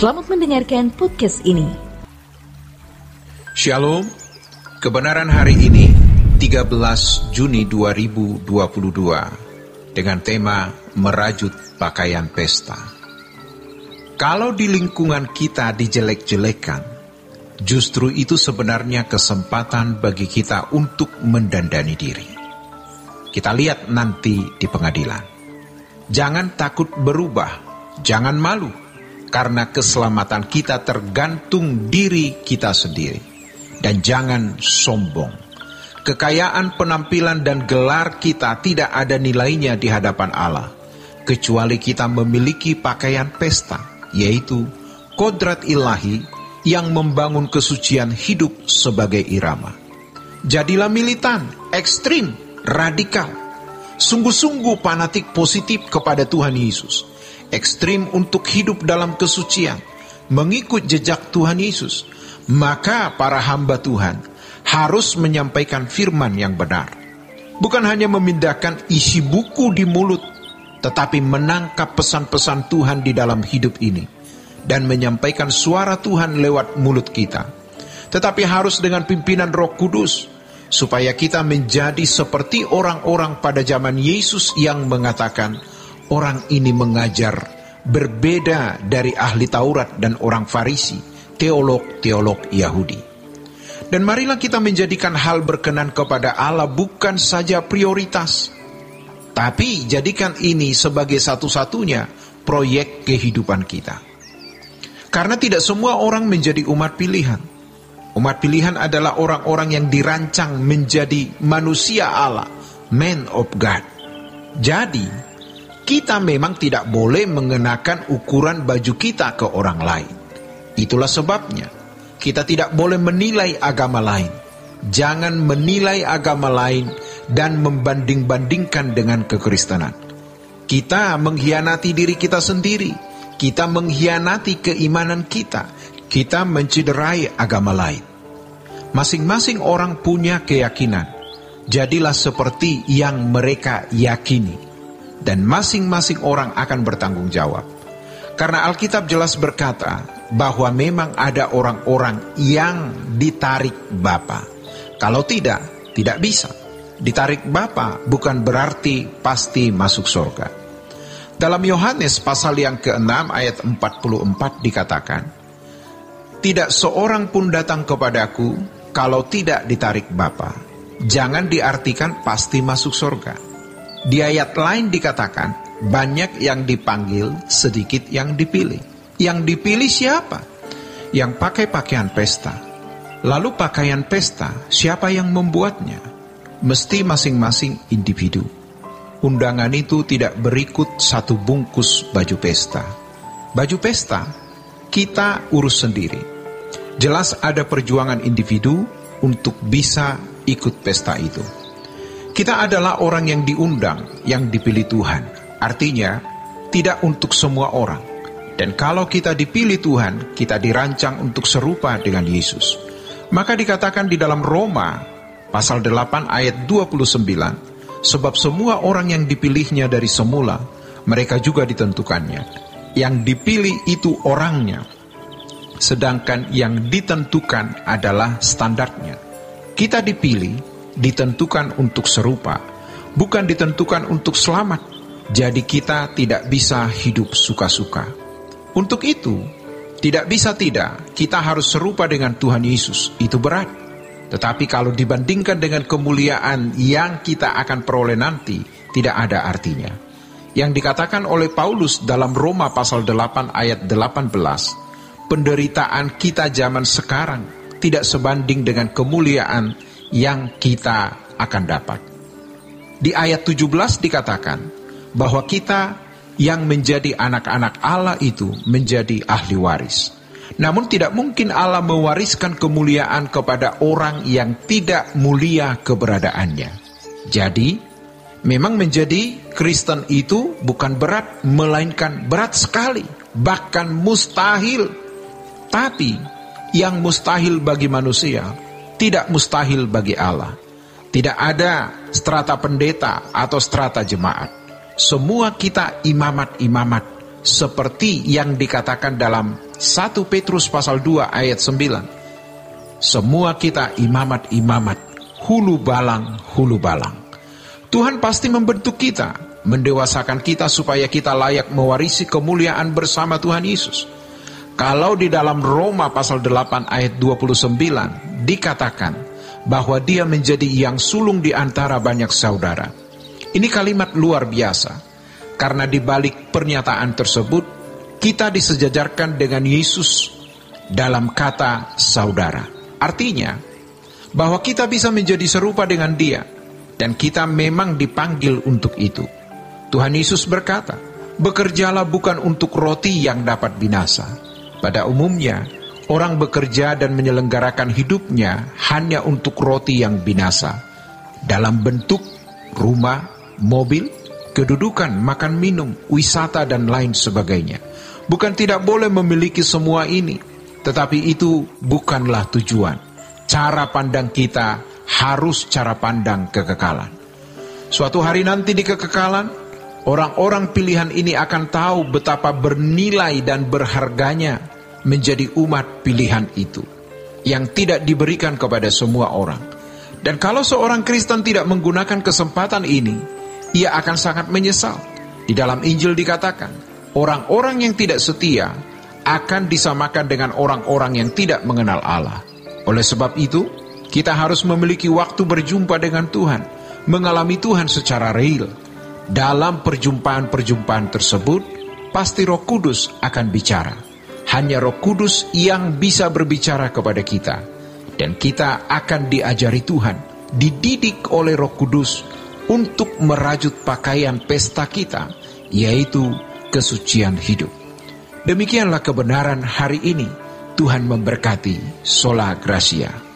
Selamat mendengarkan podcast ini. Shalom, kebenaran hari ini 13 Juni 2022 dengan tema merajut pakaian pesta. Kalau di lingkungan kita dijelek-jelekan, justru itu sebenarnya kesempatan bagi kita untuk mendandani diri. Kita lihat nanti di pengadilan. Jangan takut berubah, jangan malu, karena keselamatan kita tergantung diri kita sendiri. Dan jangan sombong. Kekayaan, penampilan, dan gelar kita tidak ada nilainya di hadapan Allah, kecuali kita memiliki pakaian pesta, yaitu kodrat ilahi yang membangun kesucian hidup sebagai irama. Jadilah militan, ekstrim, radikal, sungguh-sungguh fanatik positif kepada Tuhan Yesus, ekstrim untuk hidup dalam kesucian, mengikut jejak Tuhan Yesus. Maka para hamba Tuhan harus menyampaikan firman yang benar, bukan hanya memindahkan isi buku di mulut, tetapi menangkap pesan-pesan Tuhan di dalam hidup ini dan menyampaikan suara Tuhan lewat mulut kita. Tetapi harus dengan pimpinan Roh Kudus, supaya kita menjadi seperti orang-orang pada zaman Yesus yang mengatakan, orang ini mengajar berbeda dari ahli Taurat dan orang Farisi, teolog-teolog Yahudi. Dan marilah kita menjadikan hal berkenan kepada Allah bukan saja prioritas, tapi jadikan ini sebagai satu-satunya proyek kehidupan kita. Karena tidak semua orang menjadi umat pilihan. Umat pilihan adalah orang-orang yang dirancang menjadi manusia Allah, man of God. Jadi, kita memang tidak boleh mengenakan ukuran baju kita ke orang lain. Itulah sebabnya kita tidak boleh menilai agama lain. Jangan menilai agama lain dan membanding-bandingkan dengan kekristenan. Kita mengkhianati diri kita sendiri. Kita mengkhianati keimanan kita. Kita mencederai agama lain. Masing-masing orang punya keyakinan. Jadilah seperti yang mereka yakini. Dan masing-masing orang akan bertanggung jawab. Karena Alkitab jelas berkata bahwa memang ada orang-orang yang ditarik Bapa. Kalau tidak bisa. Ditarik Bapa bukan berarti pasti masuk surga. Dalam Yohanes pasal yang ke-6 ayat 44 dikatakan, tidak seorang pun datang kepadaku kalau tidak ditarik Bapa. Jangan diartikan pasti masuk surga. Di ayat lain dikatakan, banyak yang dipanggil, sedikit yang dipilih. Yang dipilih siapa? Yang pakai pakaian pesta. Lalu pakaian pesta, siapa yang membuatnya? Mesti masing-masing individu. Undangan itu tidak berikut satu bungkus baju pesta. Baju pesta, kita urus sendiri. Jelas ada perjuangan individu untuk bisa ikut pesta itu. Kita adalah orang yang diundang, yang dipilih Tuhan. Artinya, tidak untuk semua orang. Dan kalau kita dipilih Tuhan, kita dirancang untuk serupa dengan Yesus. Maka dikatakan di dalam Roma, pasal 8 ayat 29, sebab semua orang yang dipilihnya dari semula, mereka juga ditentukannya. Yang dipilih itu orangnya, sedangkan yang ditentukan adalah standarnya. Kita dipilih, ditentukan untuk serupa, bukan ditentukan untuk selamat. Jadi kita tidak bisa hidup suka-suka. Untuk itu, tidak bisa tidak, kita harus serupa dengan Tuhan Yesus. Itu berat. Tetapi kalau dibandingkan dengan kemuliaan yang kita akan peroleh nanti, tidak ada artinya. Yang dikatakan oleh Paulus dalam Roma pasal 8 ayat 18, penderitaan kita zaman sekarang tidak sebanding dengan kemuliaan yang kita akan dapat. Di ayat 17 dikatakan, bahwa kita yang menjadi anak-anak Allah itu menjadi ahli waris. Namun tidak mungkin Allah mewariskan kemuliaan kepada orang yang tidak mulia keberadaannya. Jadi, memang menjadi Kristen itu bukan berat, melainkan berat sekali, bahkan mustahil. Tapi, yang mustahil bagi manusia, tidak mustahil bagi Allah. Tidak ada strata pendeta atau strata jemaat. Semua kita imamat-imamat, seperti yang dikatakan dalam 1 Petrus pasal 2 ayat 9. Semua kita imamat-imamat, hulu balang. Tuhan pasti membentuk kita, mendewasakan kita supaya kita layak mewarisi kemuliaan bersama Tuhan Yesus. Kalau di dalam Roma pasal 8 ayat 29 dikatakan bahwa dia menjadi yang sulung di antara banyak saudara. Ini kalimat luar biasa, karena di balik pernyataan tersebut kita disejajarkan dengan Yesus dalam kata saudara. Artinya bahwa kita bisa menjadi serupa dengan dia, dan kita memang dipanggil untuk itu. Tuhan Yesus berkata, bekerjalah bukan untuk roti yang dapat binasa. Pada umumnya, orang bekerja dan menyelenggarakan hidupnya hanya untuk roti yang binasa, dalam bentuk rumah, mobil, kedudukan, makan minum, wisata, dan lain sebagainya. Bukan tidak boleh memiliki semua ini, tetapi itu bukanlah tujuan. Cara pandang kita harus cara pandang kekekalan. Suatu hari nanti di kekekalan, orang-orang pilihan ini akan tahu betapa bernilai dan berharganya menjadi umat pilihan itu, yang tidak diberikan kepada semua orang. Dan kalau seorang Kristen tidak menggunakan kesempatan ini, ia akan sangat menyesal. Di dalam Injil dikatakan, orang-orang yang tidak setia akan disamakan dengan orang-orang yang tidak mengenal Allah. Oleh sebab itu, kita harus memiliki waktu berjumpa dengan Tuhan, mengalami Tuhan secara real. Dalam perjumpaan-perjumpaan tersebut, pasti Roh Kudus akan bicara. Hanya Roh Kudus yang bisa berbicara kepada kita. Dan kita akan diajari Tuhan, dididik oleh Roh Kudus untuk merajut pakaian pesta kita, yaitu kesucian hidup. Demikianlah kebenaran hari ini. Tuhan memberkati. Sola Gracia.